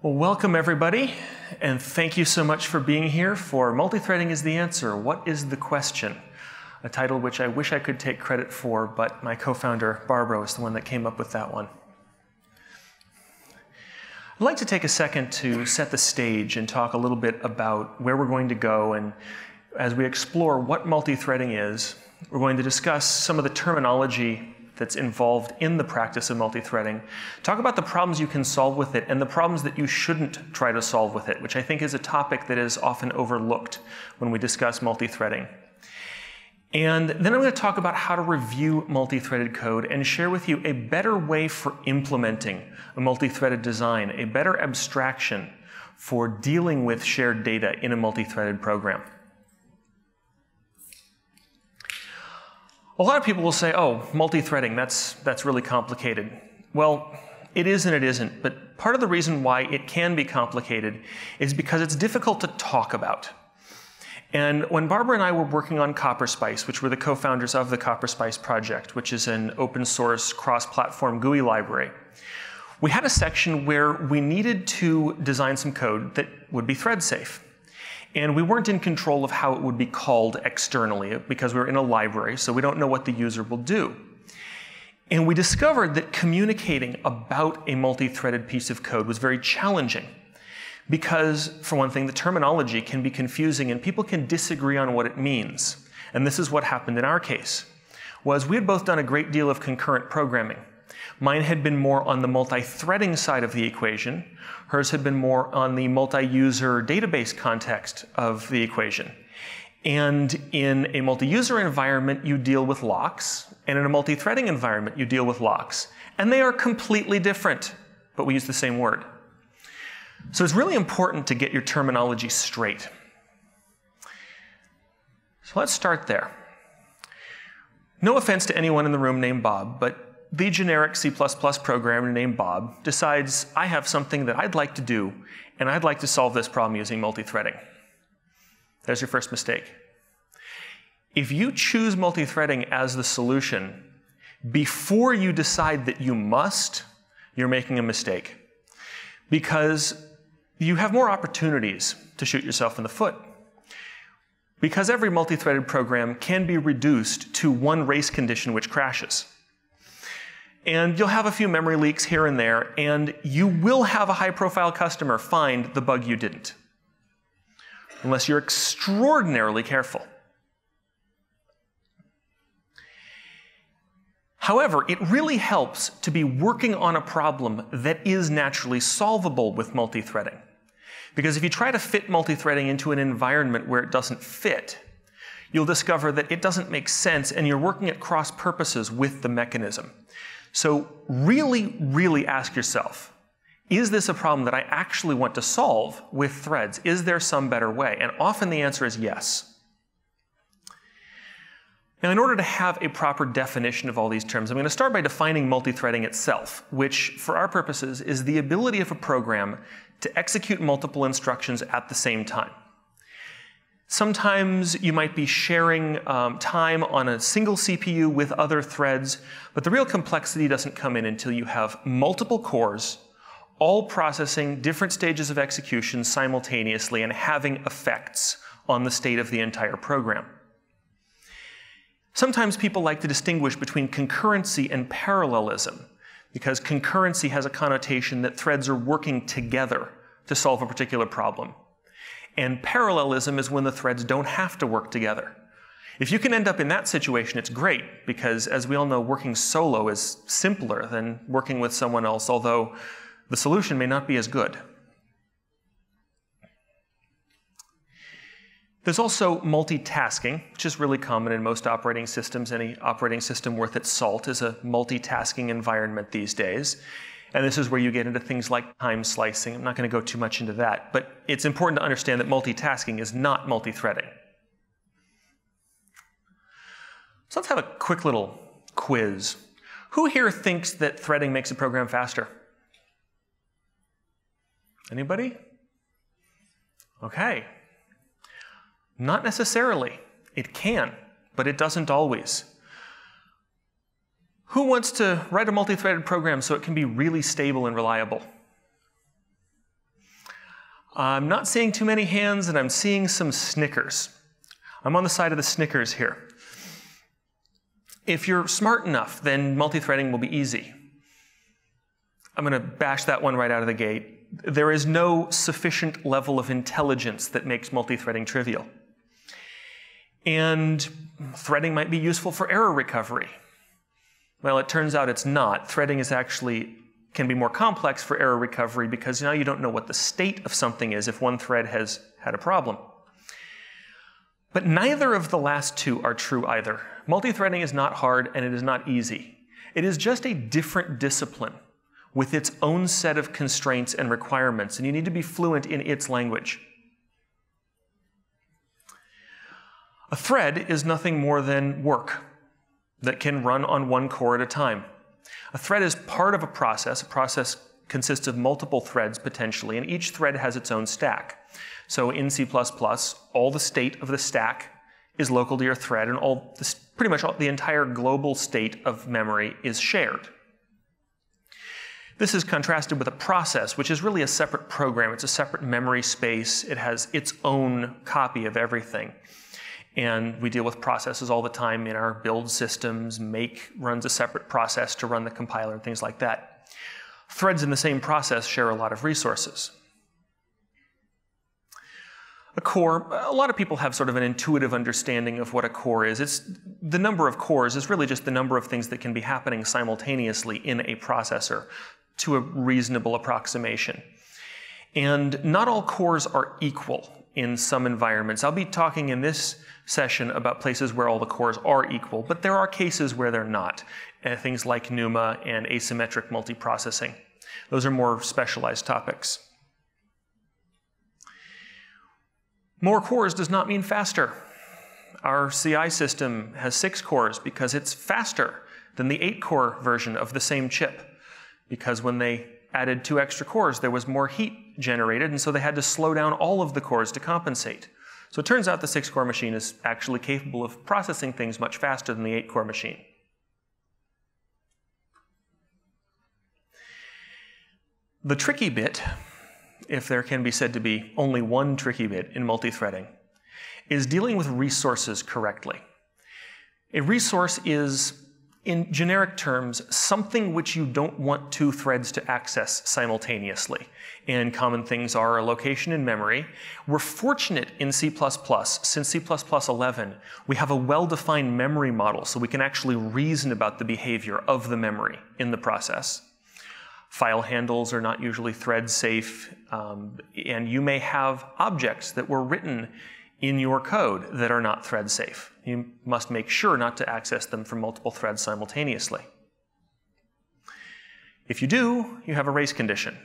Well, welcome everybody, and thank you so much for being here for Multithreading is the Answer. What is the question? A title which I wish I could take credit for, but my co-founder Barbara was the one that came up with that one. I'd like to take a second to set the stage and talk a little bit about where we're going to go, and as we explore what multithreading is, we're going to discuss some of the terminology that's involved in the practice of multithreading, talk about the problems you can solve with it and the problems that you shouldn't try to solve with it, which I think is a topic that is often overlooked when we discuss multithreading. And then I'm going to talk about how to review multithreaded code and share with you a better way for implementing a multithreaded design, a better abstraction for dealing with shared data in a multithreaded program. A lot of people will say, oh, multithreading, that's really complicated. Well, it is and it isn't, but part of the reason why it can be complicated is because it's difficult to talk about. And when Barbara and I were working on CopperSpice, which were the co-founders of the CopperSpice project, which is an open source cross-platform GUI library, we had a section where we needed to design some code that would be thread safe. And we weren't in control of how it would be called externally because we were in a library, so we don't know what the user will do. And we discovered that communicating about a multi-threaded piece of code was very challenging because, for one thing, the terminology can be confusing and people can disagree on what it means. And this is what happened in our case, was we had both done a great deal of concurrent programming. Mine had been more on the multi-threading side of the equation. Hers had been more on the multi-user database context of the equation. And in a multi-user environment, you deal with locks. And in a multi-threading environment, you deal with locks. And they are completely different, but we use the same word. So it's really important to get your terminology straight. So let's start there. No offense to anyone in the room named Bob, but the generic C++ programmer named Bob decides, I have something that I'd like to do, and I'd like to solve this problem using multithreading. There's your first mistake. If you choose multithreading as the solution before you decide that you must, you're making a mistake. Because you have more opportunities to shoot yourself in the foot. Because every multithreaded program can be reduced to one race condition which crashes. And you'll have a few memory leaks here and there, and you will have a high-profile customer find the bug you didn't, unless you're extraordinarily careful. However, it really helps to be working on a problem that is naturally solvable with multithreading. Because if you try to fit multithreading into an environment where it doesn't fit, you'll discover that it doesn't make sense, and you're working at cross purposes with the mechanism. So really, really ask yourself, is this a problem that I actually want to solve with threads? Is there some better way? And often the answer is yes. Now, in order to have a proper definition of all these terms, I'm going to start by defining multithreading itself, which, for our purposes, is the ability of a program to execute multiple instructions at the same time. Sometimes you might be sharing time on a single CPU with other threads, but the real complexity doesn't come in until you have multiple cores, all processing different stages of execution simultaneously and having effects on the state of the entire program. Sometimes people like to distinguish between concurrency and parallelism, because concurrency has a connotation that threads are working together to solve a particular problem. And parallelism is when the threads don't have to work together. If you can end up in that situation, it's great, because as we all know, working solo is simpler than working with someone else, although the solution may not be as good. There's also multitasking, which is really common in most operating systems. Any operating system worth its salt is a multitasking environment these days. And this is where you get into things like time slicing. I'm not going to go too much into that, but it's important to understand that multitasking is not multithreading. So let's have a quick little quiz. Who here thinks that threading makes a program faster? Anybody? Okay. Not necessarily. It can, but it doesn't always. Who wants to write a multi-threaded program so it can be really stable and reliable? I'm not seeing too many hands, and I'm seeing some snickers. I'm on the side of the snickers here. If you're smart enough, then multithreading will be easy. I'm going to bash that one right out of the gate. There is no sufficient level of intelligence that makes multithreading trivial. And threading might be useful for error recovery. Well, it turns out it's not. Threading can be more complex for error recovery because now you don't know what the state of something is if one thread has had a problem. But neither of the last two are true either. Multithreading is not hard and it is not easy. It is just a different discipline with its own set of constraints and requirements, and you need to be fluent in its language. A thread is nothing more than work that can run on one core at a time. A thread is part of a process. A process consists of multiple threads potentially, and each thread has its own stack. So in C++, all the state of the stack is local to your thread, and pretty much the entire global state of memory is shared. This is contrasted with a process, which is really a separate program. It's a separate memory space. It has its own copy of everything. And we deal with processes all the time in our build systems. Make runs a separate process to run the compiler and things like that. Threads in the same process share a lot of resources. A core, a lot of people have sort of an intuitive understanding of what a core is. The number of cores is really just the number of things that can be happening simultaneously in a processor to a reasonable approximation. And not all cores are equal in some environments. I'll be talking in this session about places where all the cores are equal, but there are cases where they're not. Things like NUMA and asymmetric multiprocessing. Those are more specialized topics. More cores does not mean faster. Our CI system has 6 cores because it's faster than the 8-core version of the same chip. Because when they added 2 extra cores, there was more heat generated, and so they had to slow down all of the cores to compensate. So it turns out the 6-core machine is actually capable of processing things much faster than the 8-core machine. The tricky bit, if there can be said to be only one tricky bit in multithreading, is dealing with resources correctly. A resource is, in generic terms, something which you don't want 2 threads to access simultaneously. And common things are a location in memory. We're fortunate in C++, since C++ 11, we have a well-defined memory model, so we can actually reason about the behavior of the memory in the process. File handles are not usually thread safe, and you may have objects that were written in your code that are not thread safe. You must make sure not to access them from multiple threads simultaneously. If you do, you have a race condition.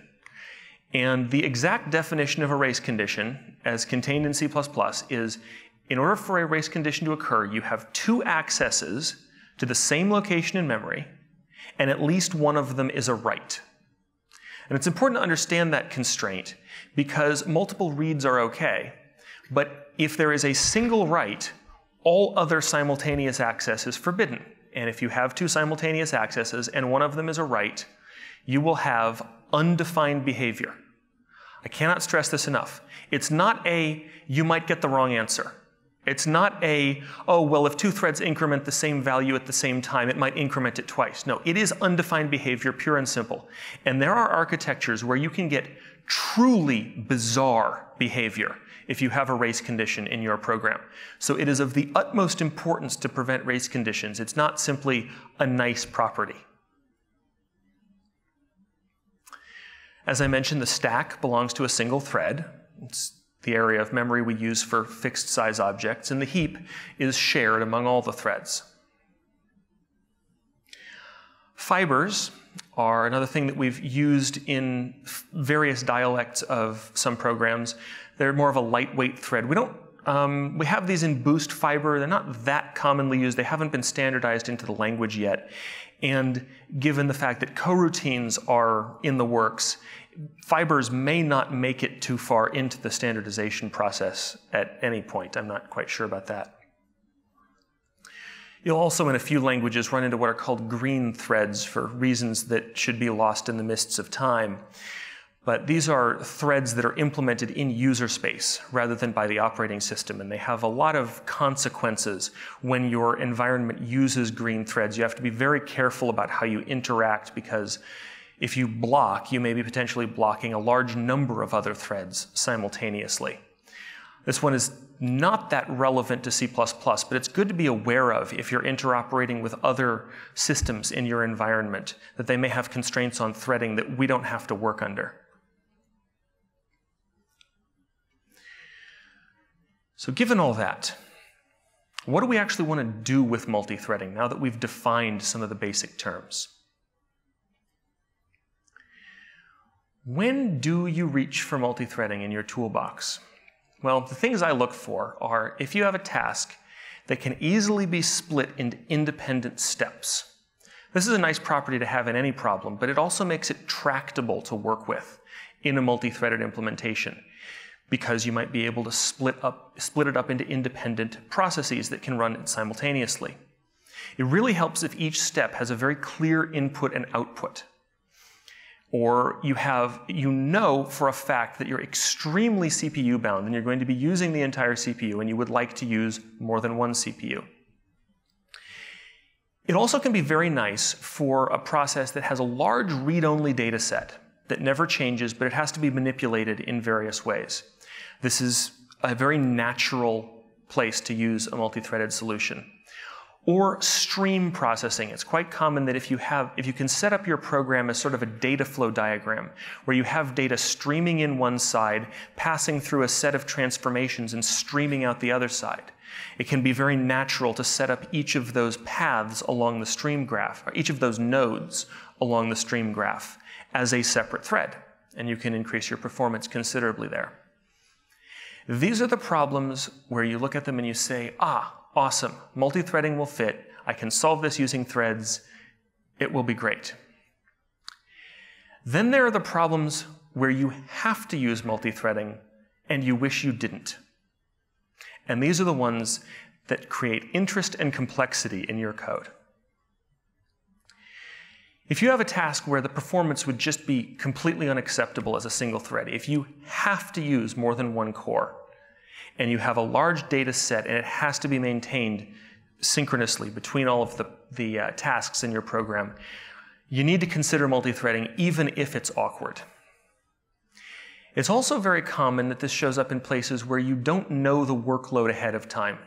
And the exact definition of a race condition, as contained in C++, is in order for a race condition to occur, you have 2 accesses to the same location in memory, and at least one of them is a write. And it's important to understand that constraint because multiple reads are okay, but if there is a single write, all other simultaneous access is forbidden. And if you have 2 simultaneous accesses and one of them is a write, you will have undefined behavior. I cannot stress this enough. It's not a, you might get the wrong answer. It's not a, oh, well, if 2 threads increment the same value at the same time, it might increment it twice. No, it is undefined behavior, pure and simple. And there are architectures where you can get truly bizarre behavior if you have a race condition in your program. So it is of the utmost importance to prevent race conditions. It's not simply a nice property. As I mentioned, the stack belongs to a single thread. It's the area of memory we use for fixed size objects, and the heap is shared among all the threads. Fibers are another thing that we've used in various dialects of some programs. They're more of a lightweight thread. We have these in Boost Fiber. They're not that commonly used. They haven't been standardized into the language yet. And given the fact that coroutines are in the works, fibers may not make it too far into the standardization process at any point. I'm not quite sure about that. You'll also, in a few languages, run into what are called green threads for reasons that should be lost in the mists of time. But these are threads that are implemented in user space rather than by the operating system, and they have a lot of consequences when your environment uses green threads. You have to be very careful about how you interact, because if you block, you may be potentially blocking a large number of other threads simultaneously. This one is not that relevant to C++, but it's good to be aware of if you're interoperating with other systems in your environment, that they may have constraints on threading that we don't have to work under. So given all that, what do we actually want to do with multithreading now that we've defined some of the basic terms? When do you reach for multithreading in your toolbox? Well, the things I look for are if you have a task that can easily be split into independent steps. This is a nice property to have in any problem, but it also makes it tractable to work with in a multithreaded implementation, because you might be able to split it up into independent processes that can run simultaneously. It really helps if each step has a very clear input and output. Or you know for a fact that you're extremely CPU bound and you're going to be using the entire CPU and you would like to use more than one CPU. It also can be very nice for a process that has a large read-only data set that never changes, but it has to be manipulated in various ways. This is a very natural place to use a multi-threaded solution. Or stream processing. It's quite common that if you can set up your program as sort of a data flow diagram, where you have data streaming in one side, passing through a set of transformations and streaming out the other side. It can be very natural to set up each of those paths along the stream graph, or each of those nodes along the stream graph, as a separate thread, and you can increase your performance considerably there. These are the problems where you look at them and you say, awesome, multi-threading will fit, I can solve this using threads, it will be great. Then there are the problems where you have to use multi-threading and you wish you didn't. And these are the ones that create interest and complexity in your code. If you have a task where the performance would just be completely unacceptable as a single thread, if you have to use more than one core, and you have a large data set and it has to be maintained synchronously between all of the tasks in your program, you need to consider multi-threading even if it's awkward. It's also very common that this shows up in places where you don't know the workload ahead of time,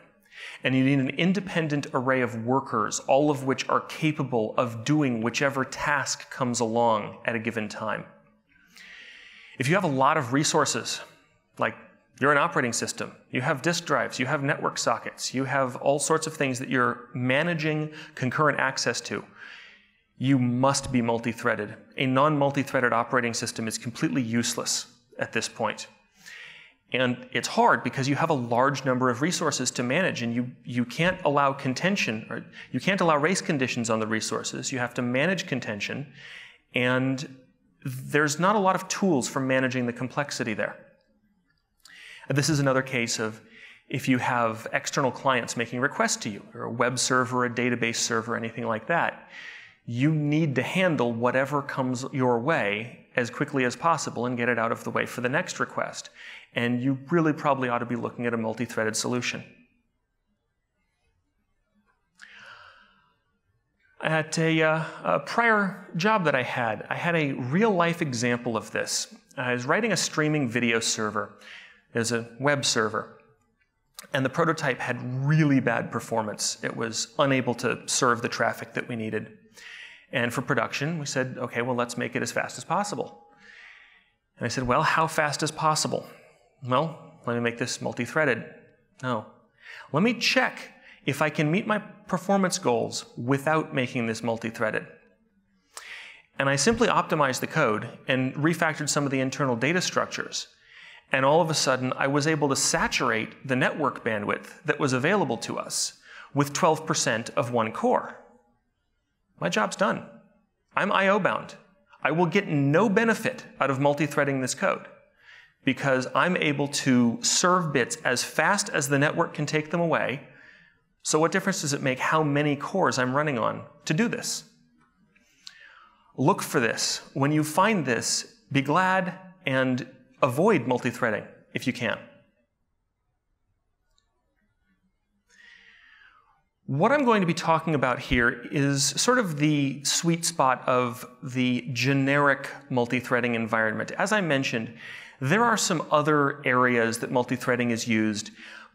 and you need an independent array of workers, all of which are capable of doing whichever task comes along at a given time. If you have a lot of resources, like you're an operating system, you have disk drives, you have network sockets, you have all sorts of things that you're managing concurrent access to, you must be multi-threaded. A non-multi-threaded operating system is completely useless at this point. And it's hard because you have a large number of resources to manage, and you can't allow contention, or you can't allow race conditions on the resources. You have to manage contention, and there's not a lot of tools for managing the complexity there. This is another case of if you have external clients making requests to you, or a web server, a database server, anything like that, you need to handle whatever comes your way as quickly as possible and get it out of the way for the next request. And you really probably ought to be looking at a multi-threaded solution. At a prior job that I had a real-life example of this. I was writing a streaming video server. There's a web server, and the prototype had really bad performance. It was unable to serve the traffic that we needed. And for production, we said, okay, well, let's make it as fast as possible. And I said, well, how fast is possible? Well, let me make this multi-threaded. No. Let me check if I can meet my performance goals without making this multi-threaded. And I simply optimized the code and refactored some of the internal data structures. And all of a sudden, I was able to saturate the network bandwidth that was available to us with 12% of one core. My job's done. I'm I/O bound. I will get no benefit out of multi-threading this code because I'm able to serve bits as fast as the network can take them away. So what difference does it make how many cores I'm running on to do this? Look for this. When you find this, be glad and avoid multithreading if you can. What I'm going to be talking about here is sort of the sweet spot of the generic multithreading environment. As I mentioned, there are some other areas that multithreading is used,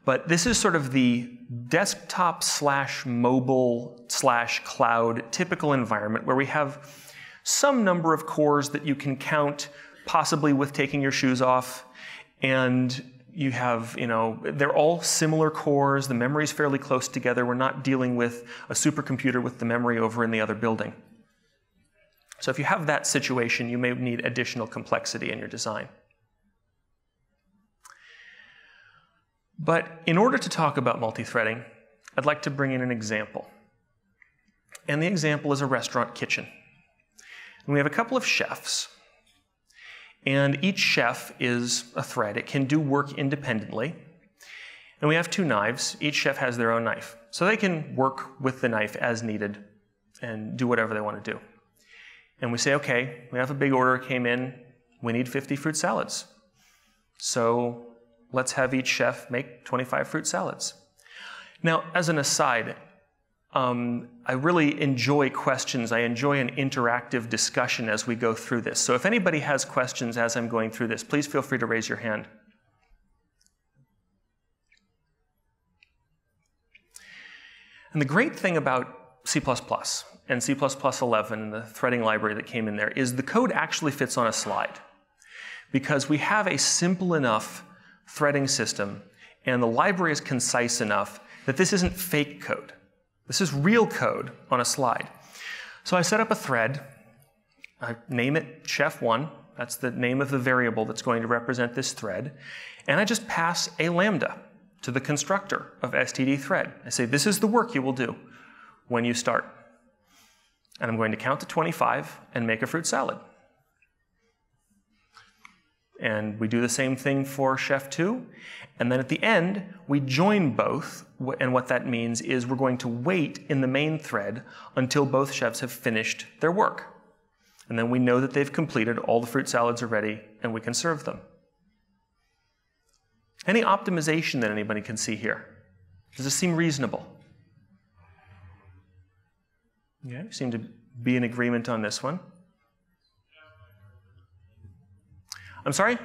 but this is sort of the desktop / mobile / cloud typical environment where we have some number of cores that you can count, possibly with taking your shoes off, and you have, they're all similar cores, the memory is fairly close together, we're not dealing with a supercomputer with the memory over in the other building. So if you have that situation, you may need additional complexity in your design. But in order to talk about multithreading, I'd like to bring in an example. And the example is a restaurant kitchen. And we have a couple of chefs. And each chef is a thread. It can do work independently. And we have 2 knives. Each chef has their own knife. So they can work with the knife as needed and do whatever they want to do. And we say, okay, we have a big order came in. We need 50 fruit salads. So let's have each chef make 25 fruit salads. Now, as an aside, I really enjoy questions. I enjoy an interactive discussion as we go through this. So if anybody has questions as I'm going through this, please feel free to raise your hand. And the great thing about C++ and C++11 and the threading library that came in there is the code actually fits on a slide, because we have a simple enough threading system and the library is concise enough that this isn't fake code. This is real code on a slide. So I set up a thread. I name it chef1. That's the name of the variable that's going to represent this thread. And I just pass a lambda to the constructor of stdthread. I say, this is the work you will do when you start. And I'm going to count to 25 and make a fruit salad. And we do the same thing for chef2. And then at the end, we join both. And what that means is we're going to wait in the main thread until both chefs have finished their work. And then we know that they've completed, all the fruit salads are ready, and we can serve them. Any optimization that anybody can see here? Does this seem reasonable? Yeah, you seem to be in agreement on this one. I'm sorry?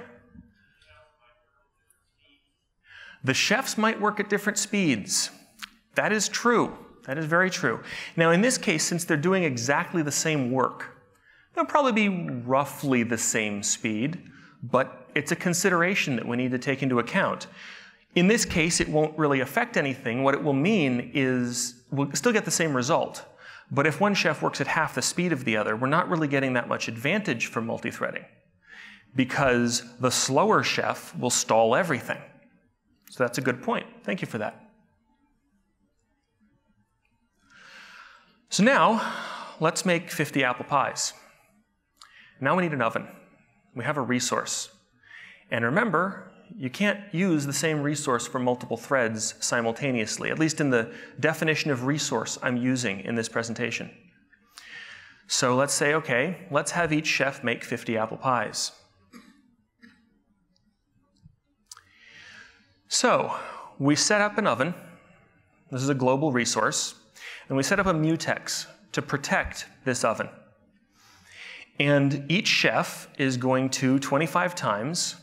The chefs might work at different speeds. That is true. That is very true. Now, in this case, since they're doing exactly the same work, they'll probably be roughly the same speed, but it's a consideration that we need to take into account. In this case, it won't really affect anything. What it will mean is we'll still get the same result. But if one chef works at half the speed of the other, we're not really getting that much advantage from multithreading, because the slower chef will stall everything. So that's a good point. Thank you for that. So now, let's make 50 apple pies. Now we need an oven. We have a resource. And remember, you can't use the same resource for multiple threads simultaneously, at least in the definition of resource I'm using in this presentation. So let's say, okay, let's have each chef make 50 apple pies. So we set up an oven. This is a global resource. And we set up a mutex to protect this oven. And each chef is going to 25 times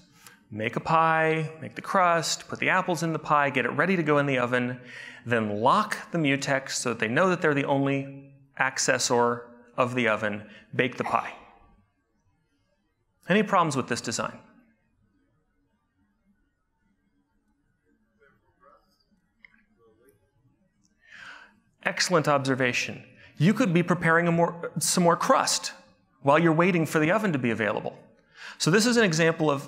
make a pie, make the crust, put the apples in the pie, get it ready to go in the oven, then lock the mutex so that they know that they're the only accessor of the oven, bake the pie. Any problems with this design? Excellent observation. You could be preparing some more crust while you're waiting for the oven to be available. So this is an example of,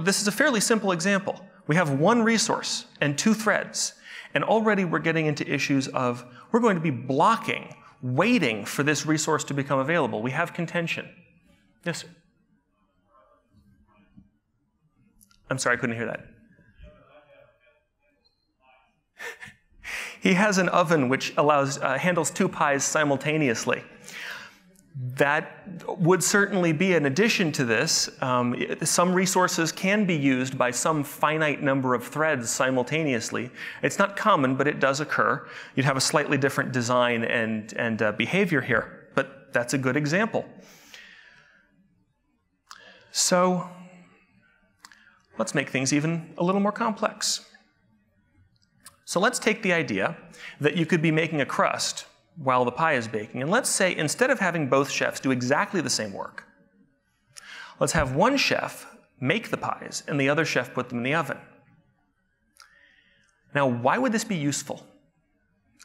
this is a fairly simple example. We have one resource and 2 threads, and already we're getting into issues of, we're going to be blocking, waiting for this resource to become available. We have contention. Yes, sir? I'm sorry, I couldn't hear that. He has an oven which handles 2 pies simultaneously. That would certainly be an addition to this. Some resources can be used by some finite number of threads simultaneously. It's not common, but it does occur. You'd have a slightly different design and behavior here, but that's a good example. So let's make things even a little more complex. So let's take the idea that you could be making a crust while the pie is baking. And let's say instead of having both chefs do exactly the same work, let's have one chef make the pies and the other chef put them in the oven. Now, why would this be useful?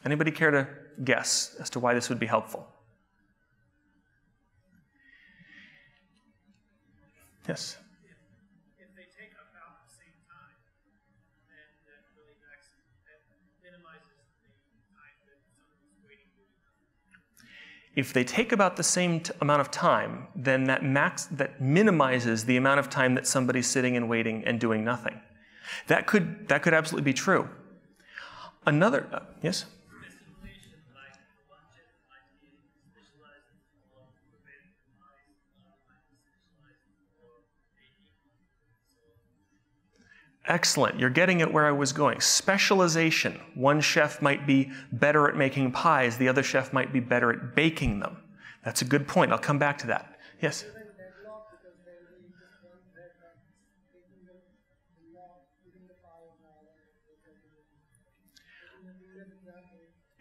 Anybody care to guess as to why this would be helpful? Yes? If they take about the same time, then that really minimizes the time that someone's waiting to do that. If they take about the same amount of time, then that minimizes the amount of time that somebody's sitting and waiting and doing nothing. That could absolutely be true. Another, yes? Excellent. You're getting at where I was going. Specialization. One chef might be better at making pies. The other chef might be better at baking them. That's a good point. I'll come back to that. Yes?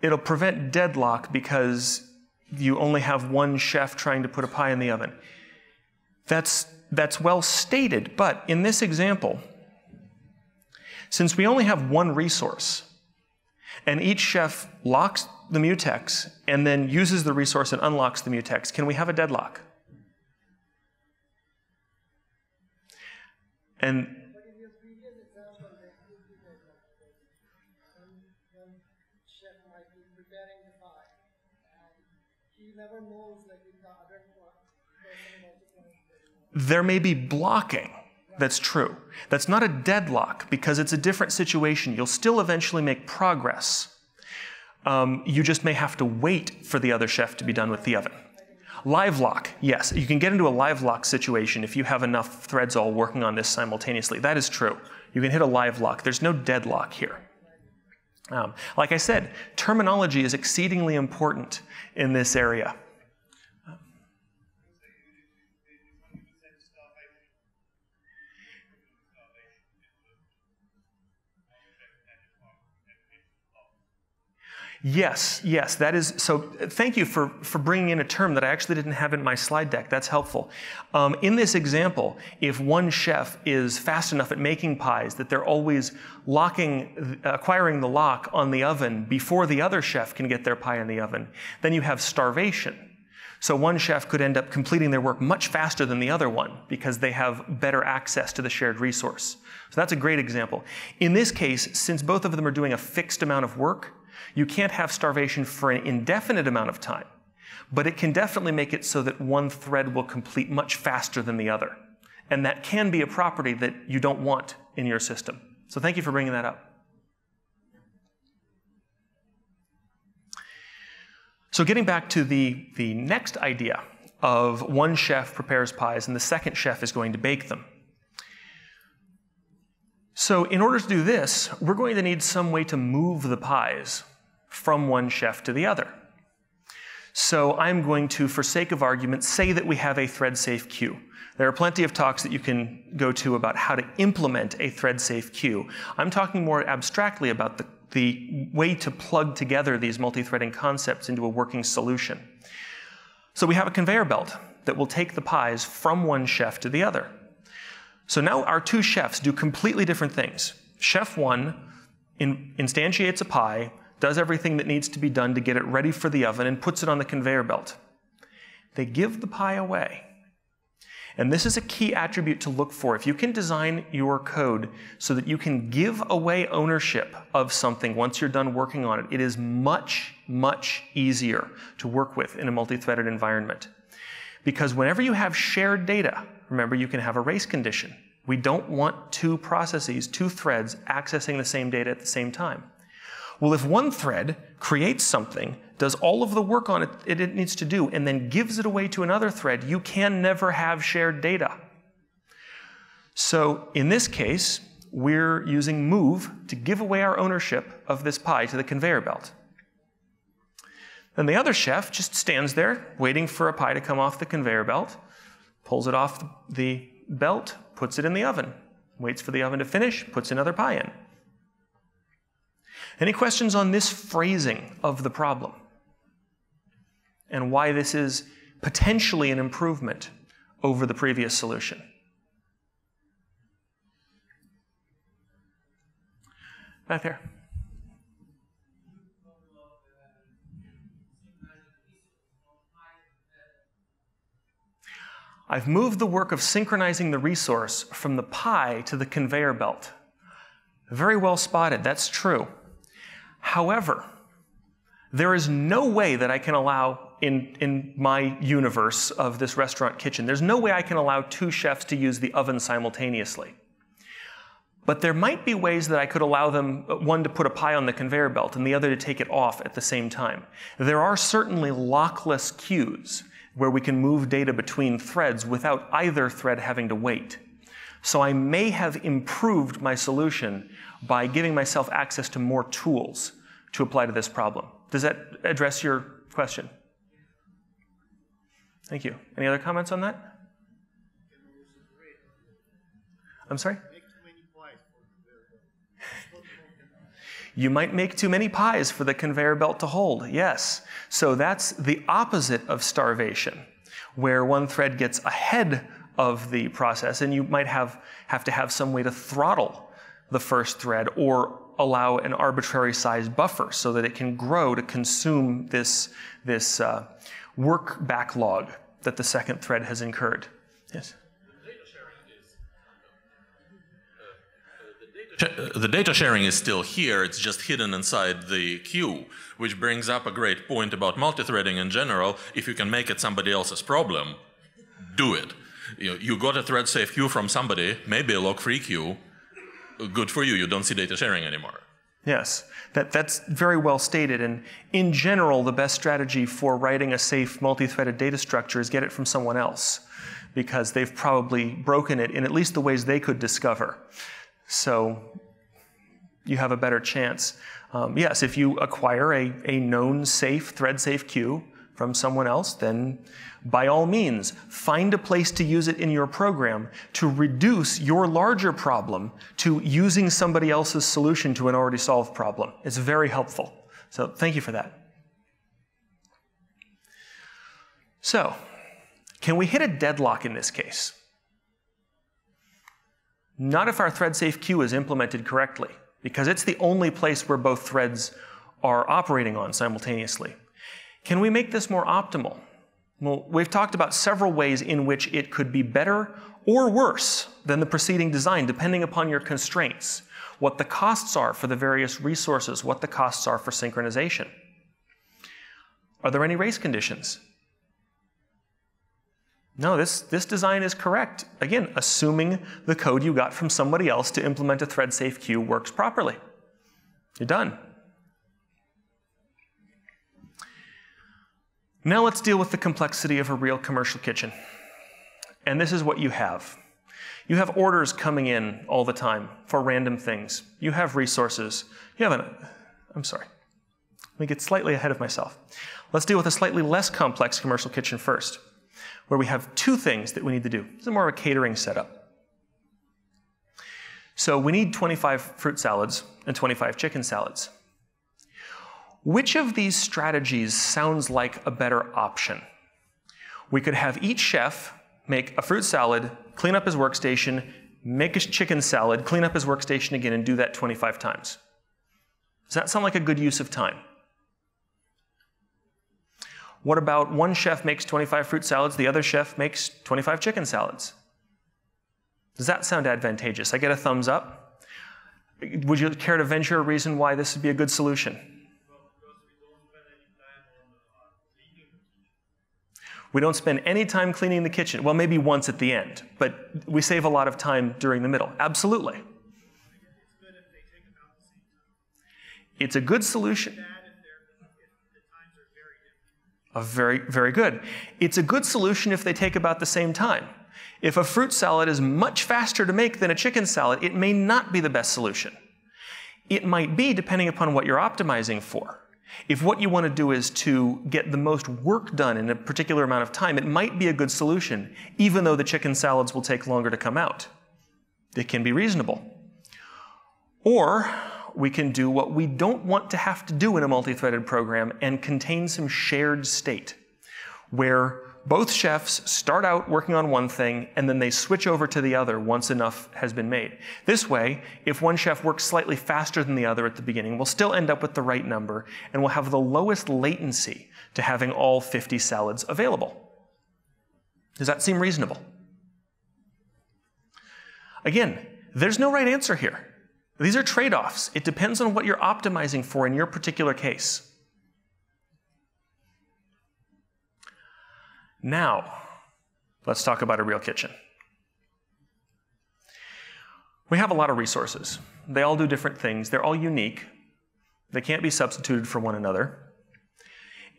It'll prevent deadlock because you only have one chef trying to put a pie in the oven. That's well stated, but in this example, since we only have one resource, and each chef locks the mutex and then uses the resource and unlocks the mutex, can we have a deadlock? And But in your previous example, there could be deadlock. One chef might be preparing the pie, and he never knows like if the other person also. there may be blocking. That's true. That's not a deadlock because it's a different situation. You'll still eventually make progress. You just may have to wait for the other chef to be done with the oven. Live lock, yes. You can get into a live lock situation if you have enough threads all working on this simultaneously. That is true. You can hit a live lock. There's no deadlock here. Like I said, terminology is exceedingly important in this area. Yes, that is, so thank you for bringing in a term that I actually didn't have in my slide deck. That's helpful. In this example, if one chef is fast enough at making pies that they're always acquiring the lock on the oven before the other chef can get their pie in the oven, then you have starvation. So one chef could end up completing their work much faster than the other one because they have better access to the shared resource. So that's a great example. In this case, since both of them are doing a fixed amount of work, you can't have starvation for an indefinite amount of time, but it can definitely make it so that one thread will complete much faster than the other. And that can be a property that you don't want in your system. So thank you for bringing that up. So getting back to the next idea of one chef prepares pies and the second chef is going to bake them. So in order to do this, we're going to need some way to move the pies from one chef to the other. So I'm going to, for sake of argument, say that we have a thread-safe queue. There are plenty of talks that you can go to about how to implement a thread-safe queue. I'm talking more abstractly about the way to plug together these multi-threading concepts into a working solution. So we have a conveyor belt that will take the pies from one chef to the other. So now our two chefs do completely different things. Chef 1 instantiates a pie, does everything that needs to be done to get it ready for the oven, and puts it on the conveyor belt. They give the pie away. And this is a key attribute to look for. If you can design your code so that you can give away ownership of something once you're done working on it, it is much, much easier to work with in a multi-threaded environment. Because whenever you have shared data, remember you can have a race condition. We don't want two processes, two threads accessing the same data at the same time. Well, if one thread creates something, does all of the work on it it needs to do, and then gives it away to another thread, you can never have shared data. So in this case, we're using move to give away our ownership of this pie to the conveyor belt. Then the other chef just stands there waiting for a pie to come off the conveyor belt, pulls it off the belt, puts it in the oven, waits for the oven to finish, puts another pie in. Any questions on this phrasing of the problem and why this is potentially an improvement over the previous solution? Back there. I've moved the work of synchronizing the resource from the pie to the conveyor belt. Very well spotted, that's true. However, there is no way that I can allow, in my universe of this restaurant kitchen, there's no way I can allow two chefs to use the oven simultaneously. But there might be ways that I could allow them, one to put a pie on the conveyor belt and the other to take it off at the same time. There are certainly lockless queues where we can move data between threads without either thread having to wait. So I may have improved my solution by giving myself access to more tools to apply to this problem. Does that address your question? Thank you. Any other comments on that? I'm sorry? You might make too many pies for the conveyor belt to hold, yes. So that's the opposite of starvation, where one thread gets ahead of the process, and you might have to have some way to throttle the first thread or allow an arbitrary size buffer so that it can grow to consume this work backlog that the second thread has incurred. Yes? The data sharing is still here, it's just hidden inside the queue, which brings up a great point about multithreading in general. If you can make it somebody else's problem, do it. You got a thread safe queue from somebody, maybe a lock-free queue, good for you, you don't see data sharing anymore. Yes, that's very well stated, and in general, the best strategy for writing a safe multi-threaded data structure is get it from someone else, because they've probably broken it in at least the ways they could discover. So you have a better chance. Yes, if you acquire a known safe, thread-safe queue from someone else, then by all means, find a place to use it in your program to reduce your larger problem to using somebody else's solution to an already solved problem. It's very helpful. So thank you for that. So, can we hit a deadlock in this case? Not if our thread-safe queue is implemented correctly, because it's the only place where both threads are operating on simultaneously. Can we make this more optimal? Well, we've talked about several ways in which it could be better or worse than the preceding design, depending upon your constraints, what the costs are for the various resources, what the costs are for synchronization. Are there any race conditions? No, this design is correct. Again, assuming the code you got from somebody else to implement a thread-safe queue works properly. You're done. Now let's deal with the complexity of a real commercial kitchen. And this is what you have. You have orders coming in all the time for random things. You have resources. You have I'm sorry. Let me get slightly ahead of myself. Let's deal with a slightly less complex commercial kitchen first, where we have two things that we need to do. This is more of a catering setup. So we need 25 fruit salads and 25 chicken salads. Which of these strategies sounds like a better option? We could have each chef make a fruit salad, clean up his workstation, make a chicken salad, clean up his workstation again, and do that 25 times. Does that sound like a good use of time? What about one chef makes 25 fruit salads, the other chef makes 25 chicken salads? Does that sound advantageous? I get a thumbs up. Would you care to venture a reason why this would be a good solution? We don't spend any time cleaning the kitchen. Well, maybe once at the end, but we save a lot of time during the middle. Absolutely. It's a good solution. Very, very good. It's a good solution if they take about the same time. If a fruit salad is much faster to make than a chicken salad, it may not be the best solution. It might be, depending upon what you're optimizing for. If what you want to do is to get the most work done in a particular amount of time, it might be a good solution, even though the chicken salads will take longer to come out. It can be reasonable. Or we can do what we don't want to have to do in a multi-threaded program and contain some shared state, where both chefs start out working on one thing and then they switch over to the other once enough has been made. This way, if one chef works slightly faster than the other at the beginning, we'll still end up with the right number and we'll have the lowest latency to having all 50 salads available. Does that seem reasonable? Again, there's no right answer here. These are trade-offs. It depends on what you're optimizing for in your particular case. Now, let's talk about a real kitchen. We have a lot of resources. They all do different things. They're all unique. They can't be substituted for one another.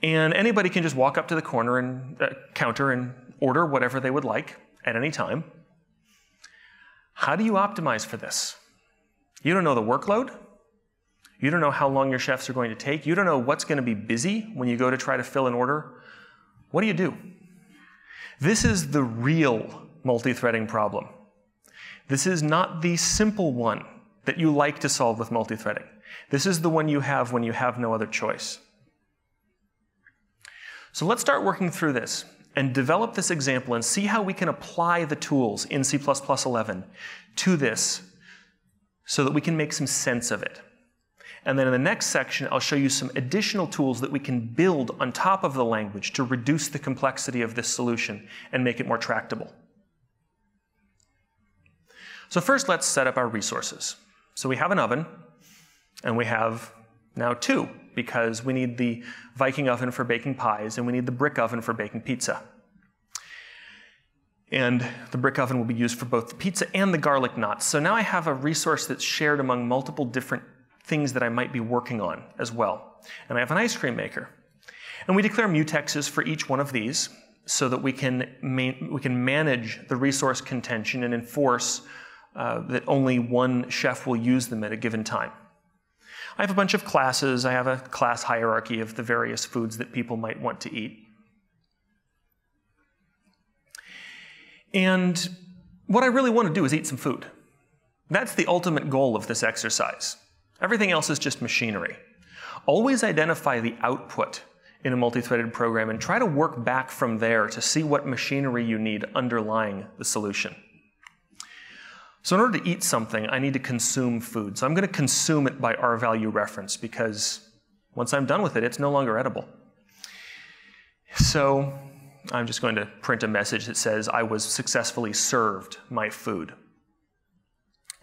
And anybody can just walk up to the counter and order whatever they would like at any time. How do you optimize for this? You don't know the workload. You don't know how long your chefs are going to take. You don't know what's going to be busy when you go to try to fill an order. What do? This is the real multi-threading problem. This is not the simple one that you like to solve with multi-threading. This is the one you have when you have no other choice. So let's start working through this and develop this example and see how we can apply the tools in C++11 to this so that we can make some sense of it. And then in the next section, I'll show you some additional tools that we can build on top of the language to reduce the complexity of this solution and make it more tractable. So first, let's set up our resources. So we have an oven, and we have now two, because we need the Viking oven for baking pies, and we need the brick oven for baking pizza. And the brick oven will be used for both the pizza and the garlic knots. So now I have a resource that's shared among multiple different things that I might be working on as well. And I have an ice cream maker. And we declare mutexes for each one of these so that we can manage the resource contention and enforce that only one chef will use them at a given time. I have a bunch of classes. I have a class hierarchy of the various foods that people might want to eat. And what I really want to do is eat some food. That's the ultimate goal of this exercise. Everything else is just machinery. Always identify the output in a multi-threaded program and try to work back from there to see what machinery you need underlying the solution. So in order to eat something, I need to consume food. So I'm going to consume it by R-value reference because once I'm done with it, it's no longer edible. So I'm just going to print a message that says I was successfully served my food.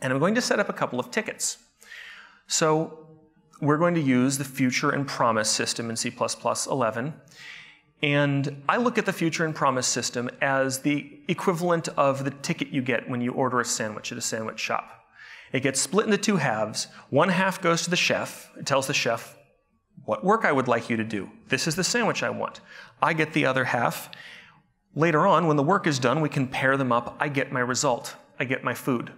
And I'm going to set up a couple of tickets. So we're going to use the future and promise system in C++11. And I look at the future and promise system as the equivalent of the ticket you get when you order a sandwich at a sandwich shop. It gets split into two halves. One half goes to the chef. It tells the chef what work I would like you to do. This is the sandwich I want. I get the other half. Later on, when the work is done, we can pair them up. I get my result. I get my food.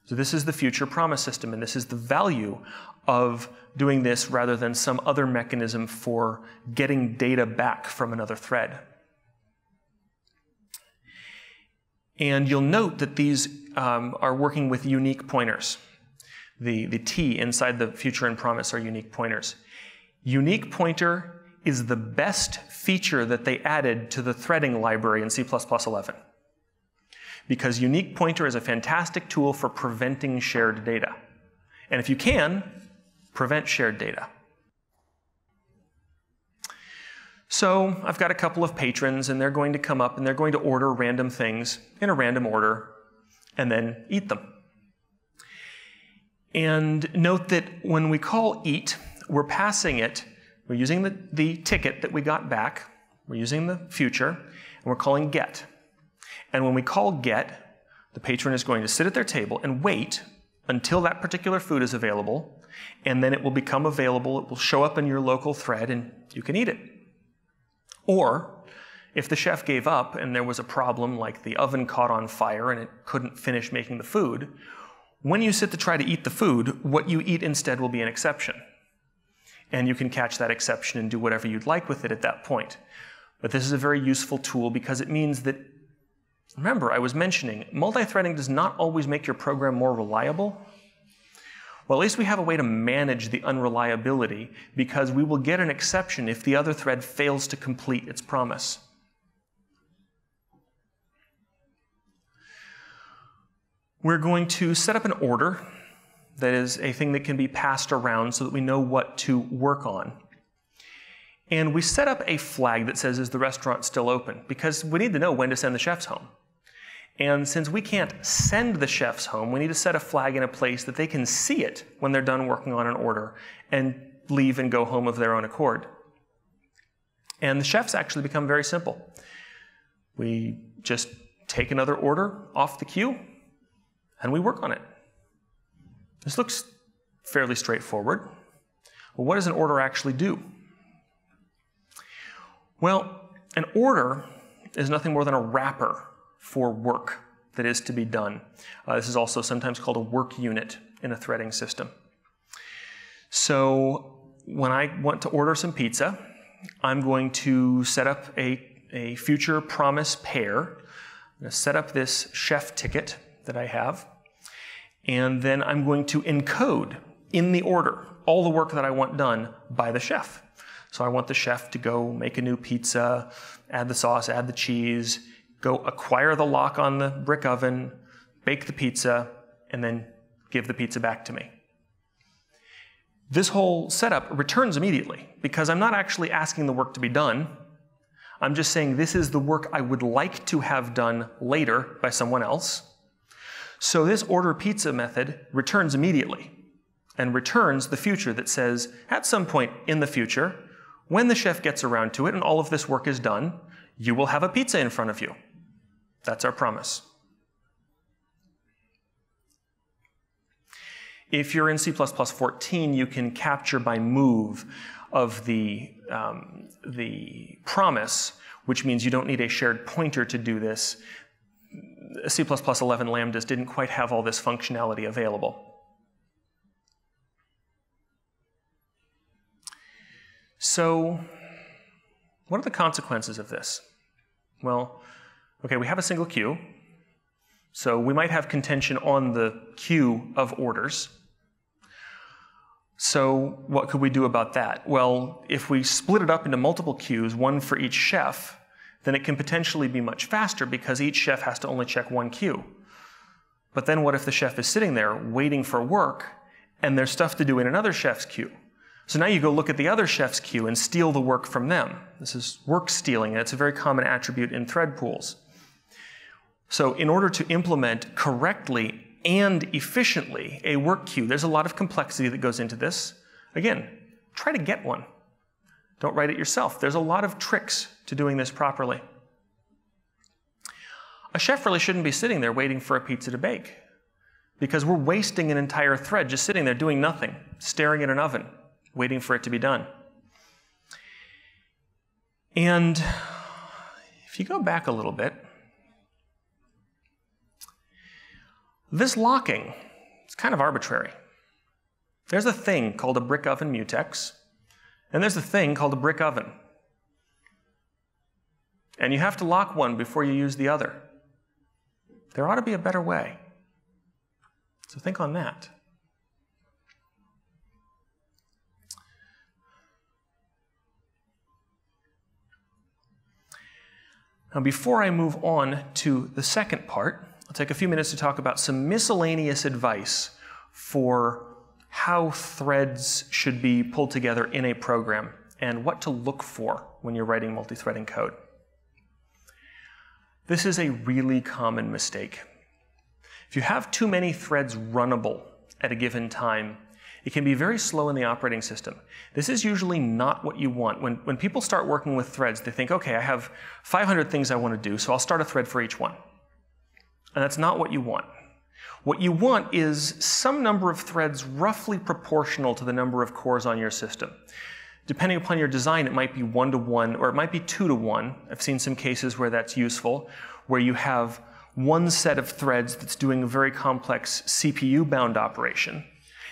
So this is the future promise system, and this is the value of doing this rather than some other mechanism for getting data back from another thread. And you'll note that these are working with unique pointers. The T inside the future and promise are unique pointers. Unique pointer is the best feature that they added to the threading library in C++11. Because unique pointer is a fantastic tool for preventing shared data. And if you can, prevent shared data. So I've got a couple of patrons, and they're going to come up and they're going to order random things in a random order and then eat them. And note that when we call eat, we're passing it, we're using the ticket that we got back, we're using the future, and we're calling get. And when we call get, the patron is going to sit at their table and wait until that particular food is available, and then it will become available, it will show up in your local thread, and you can eat it. Or if the chef gave up and there was a problem like the oven caught on fire and it couldn't finish making the food, when you sit to try to eat the food, what you eat instead will be an exception. And you can catch that exception and do whatever you'd like with it at that point. But this is a very useful tool because it means that, remember, I was mentioning, multithreading does not always make your program more reliable. Well, at least we have a way to manage the unreliability because we will get an exception if the other thread fails to complete its promise. We're going to set up an order. That is a thing that can be passed around so that we know what to work on. And we set up a flag that says, is the restaurant still open? Because we need to know when to send the chefs home. And since we can't send the chefs home, we need to set a flag in a place that they can see it when they're done working on an order and leave and go home of their own accord. And the chefs actually become very simple. We just take another order off the queue and we work on it. This looks fairly straightforward. Well, what does an order actually do? Well, an order is nothing more than a wrapper for work that is to be done. This is also sometimes called a work unit in a threading system. So when I want to order some pizza, I'm going to set up a future promise pair. I'm going to set up this chef ticket that I have. And then I'm going to encode in the order all the work that I want done by the chef. So I want the chef to go make a new pizza, add the sauce, add the cheese, go acquire the lock on the brick oven, bake the pizza, and then give the pizza back to me. This whole setup returns immediately because I'm not actually asking the work to be done. I'm just saying this is the work I would like to have done later by someone else. So this order pizza method returns immediately and returns the future that says, at some point in the future, when the chef gets around to it and all of this work is done, you will have a pizza in front of you. That's our promise. If you're in C++ 14, you can capture by move of the promise, which means you don't need a shared pointer to do this. C++ 11 lambdas didn't quite have all this functionality available. So, what are the consequences of this? Well, okay, we have a single queue, so we might have contention on the queue of orders. So what could we do about that? Well, if we split it up into multiple queues, one for each chef, then it can potentially be much faster because each chef has to only check one queue. But then what if the chef is sitting there waiting for work and there's stuff to do in another chef's queue? So now you go look at the other chef's queue and steal the work from them. This is work stealing, and it's a very common attribute in thread pools. So in order to implement correctly and efficiently a work queue, there's a lot of complexity that goes into this. Again, try to get one. Don't write it yourself. There's a lot of tricks to doing this properly. A chef really shouldn't be sitting there waiting for a pizza to bake because we're wasting an entire thread just sitting there doing nothing, staring at an oven, waiting for it to be done. And if you go back a little bit, this locking is kind of arbitrary. There's a thing called a brick oven mutex, and there's a thing called a brick oven. And you have to lock one before you use the other. There ought to be a better way. So think on that. Now, before I move on to the second part, I'll take a few minutes to talk about some miscellaneous advice for how threads should be pulled together in a program and what to look for when you're writing multi-threading code. This is a really common mistake. If you have too many threads runnable at a given time, it can be very slow in the operating system. This is usually not what you want. When people start working with threads, they think, okay, I have 500 things I want to do, so I'll start a thread for each one. And that's not what you want. What you want is some number of threads roughly proportional to the number of cores on your system. Depending upon your design, it might be 1-to-1 or it might be 2-to-1. I've seen some cases where that's useful, where you have one set of threads that's doing a very complex CPU-bound operation,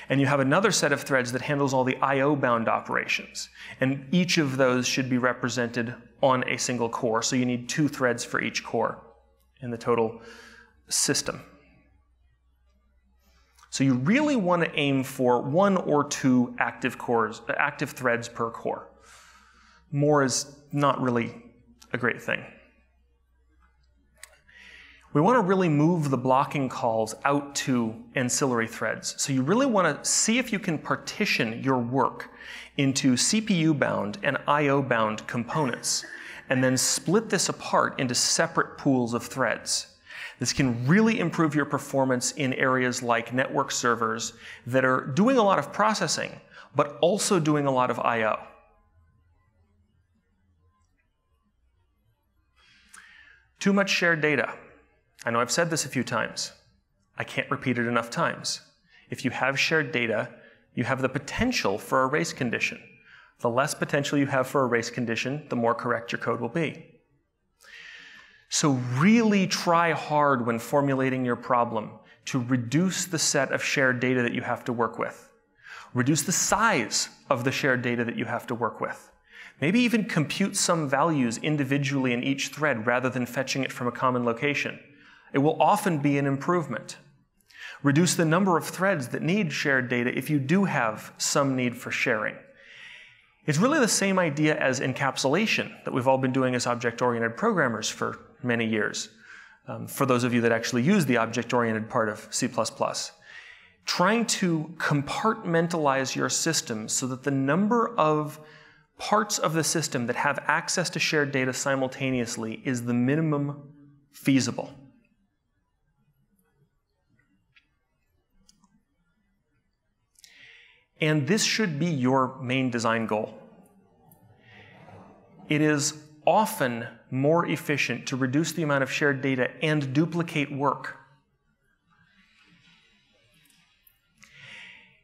and you have another set of threads that handles all the I/O-bound operations. And each of those should be represented on a single core, so you need 2 threads for each core in the total system. So you really want to aim for 1 or 2 active threads per core. More is not really a great thing. We want to really move the blocking calls out to ancillary threads. So you really want to see if you can partition your work into CPU-bound and I/O-bound components, and then split this apart into separate pools of threads. This can really improve your performance in areas like network servers that are doing a lot of processing, but also doing a lot of I/O. Too much shared data. I know I've said this a few times. I can't repeat it enough times. If you have shared data, you have the potential for a race condition. The less potential you have for a race condition, the more correct your code will be. So really try hard when formulating your problem to reduce the set of shared data that you have to work with. Reduce the size of the shared data that you have to work with. Maybe even compute some values individually in each thread rather than fetching it from a common location. It will often be an improvement. Reduce the number of threads that need shared data if you do have some need for sharing. It's really the same idea as encapsulation that we've all been doing as object-oriented programmers for many years, for those of you that actually use the object-oriented part of C++. Trying to compartmentalize your system so that the number of parts of the system that have access to shared data simultaneously is the minimum feasible. And this should be your main design goal. It is often more efficient to reduce the amount of shared data and duplicate work.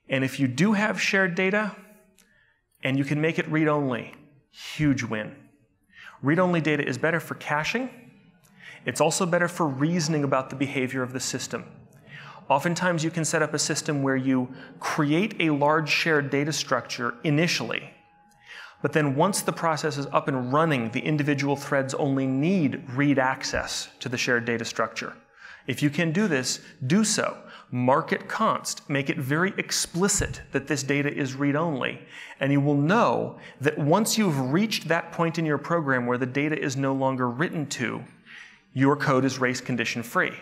And if you do have shared data and you can make it read-only, huge win. Read-only data is better for caching. It's also better for reasoning about the behavior of the system. Oftentimes you can set up a system where you create a large shared data structure initially, but then once the process is up and running, the individual threads only need read access to the shared data structure. If you can do this, do so. Mark it const. Make it very explicit that this data is read-only. And you will know that once you've reached that point in your program where the data is no longer written to, your code is race condition free.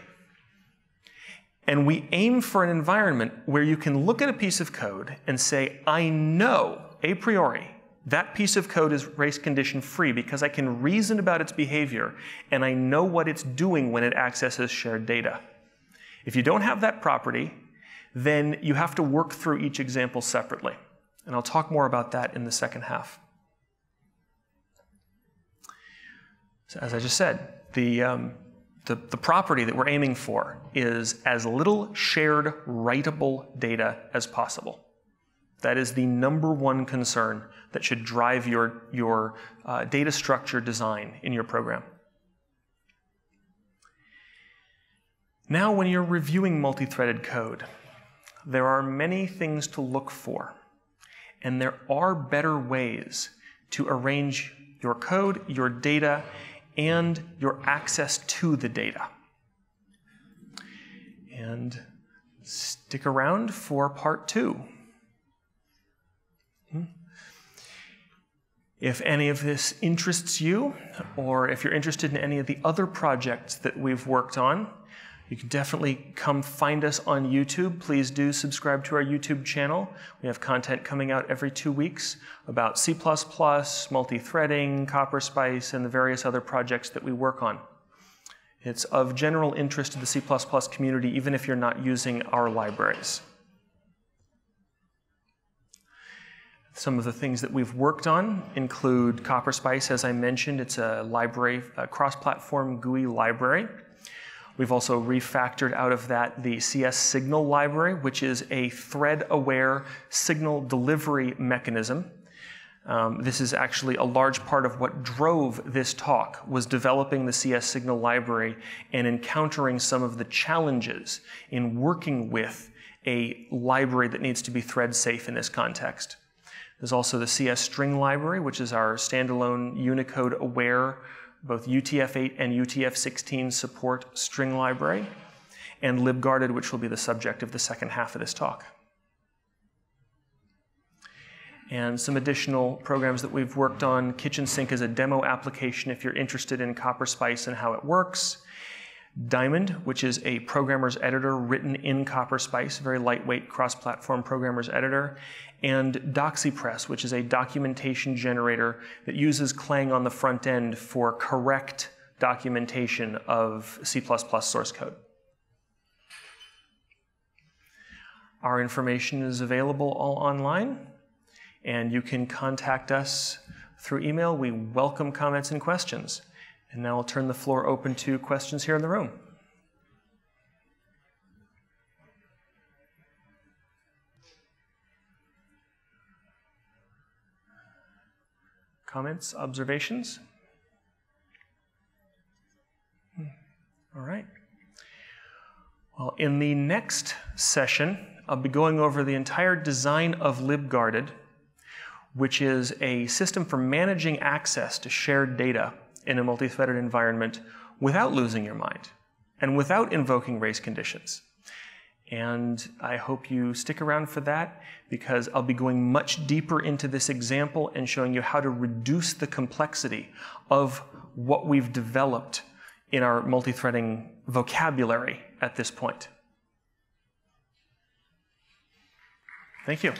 And we aim for an environment where you can look at a piece of code and say, I know, a priori, that piece of code is race condition free because I can reason about its behavior and I know what it's doing when it accesses shared data. If you don't have that property, then you have to work through each example separately. And I'll talk more about that in the second half. So as I just said, the property that we're aiming for is as little shared writable data as possible. That is the #1 concern that should drive your data structure design in your program. Now, when you're reviewing multi-threaded code, there are many things to look for, and there are better ways to arrange your code, your data, and your access to the data. And stick around for part 2. If any of this interests you, or if you're interested in any of the other projects that we've worked on, you can definitely come find us on YouTube. Please do subscribe to our YouTube channel. We have content coming out every 2 weeks about C++, multithreading, CopperSpice, and the various other projects that we work on. It's of general interest to the C++ community, even if you're not using our libraries. Some of the things that we've worked on include CopperSpice, as I mentioned. It's a library, a cross-platform GUI library. We've also refactored out of that the CsSignal library, which is a thread-aware signal delivery mechanism This is actually a large part of what drove this talk, was developing the CsSignal library and encountering some of the challenges in working with a library that needs to be thread safe in this context. There's also the CsString library, which is our standalone Unicode aware, both UTF-8 and UTF-16 support string library, and libGuarded, which will be the subject of the second half of this talk. And some additional programs that we've worked on. Kitchen Sink is a demo application if you're interested in CopperSpice and how it works. Diamond, which is a programmer's editor written in CopperSpice, very lightweight cross-platform programmer's editor. And DoxyPress, which is a documentation generator that uses Clang on the front end for correct documentation of C++ source code. Our information is available all online, and you can contact us through email. We welcome comments and questions. And now I'll turn the floor open to questions here in the room. Comments, observations? All right. Well, in the next session, I'll be going over the entire design of libGuarded, which is a system for managing access to shared data in a multi-threaded environment without losing your mind and without invoking race conditions. And I hope you stick around for that, because I'll be going much deeper into this example and showing you how to reduce the complexity of what we've developed in our multi-threading vocabulary at this point. Thank you.